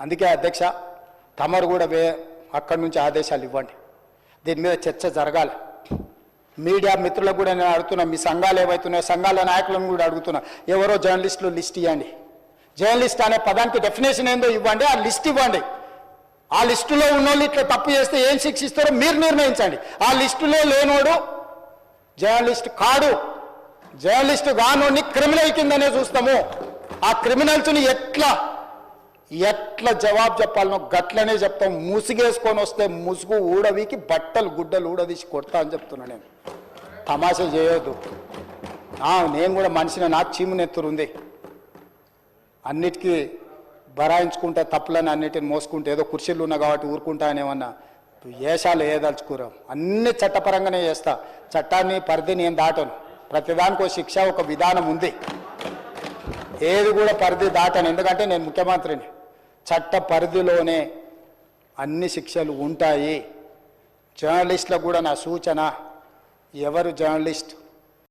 అందుకే అధ్యక్ష తమరు కూడా అక్కడి నుంచి ఆదేశాలు ఇవ్వండి, దీని మీద చర్చ జరగాలి. మీడియా మిత్రులకు కూడా నేను అడుగుతున్నా, మీ సంఘాలు ఏవైతున్నాయో సంఘాల నాయకులను కూడా అడుగుతున్నా, ఎవరో జర్నలిస్టులు లిస్ట్ ఇవ్వండి. జర్నలిస్ట్ అనే పదానికి డెఫినేషన్ ఏందో ఇవ్వండి, ఆ లిస్ట్ ఇవ్వండి. ఆ లిస్టులో ఉన్నోళ్ళు ఇట్లా తప్పు చేస్తే ఏం శిక్షిస్తారో మీరు నిర్ణయించండి. ఆ లిస్టులో లేనోడు జర్నలిస్ట్ కాడు, జర్నలిస్ట్ కానోడిని క్రిమినల్ కిందనే చూస్తాము. ఆ క్రిమినల్స్ని ఎట్లా జవాబు చెప్పాలనో గట్లనే చెప్తాం. ముసుగేసుకొని వస్తే ముసుగు ఊడవికి బట్టలు గుడ్డలు ఊడదీసి కొడతా అని చెప్తున్నా. నేను తమాషా చేయొద్దు. నేను కూడా మనిషిని, నాకు చీమునెత్తురుంది. అన్నిటికీ బరాయించుకుంటే తప్పులని అన్నిటిని మోసుకుంటే ఏదో కుర్చీలు ఉన్నా కాబట్టి ఊరుకుంటా అని ఏమన్నా ఏషాలు ఏదలుచుకోరాం. అన్ని చట్టపరంగానే చేస్తా. చట్టాన్ని పరిధి నేను దాటను. ప్రతిదానికి శిక్ష ఒక విధానం ఉంది. ఏది కూడా పరిధి దాటను, ఎందుకంటే నేను ముఖ్యమంత్రిని. చట్ట పరిధిలోనే అన్ని శిక్షలు ఉంటాయి. జర్నలిస్టులకు కూడా నా సూచన, ఎవరు జర్నలిస్ట్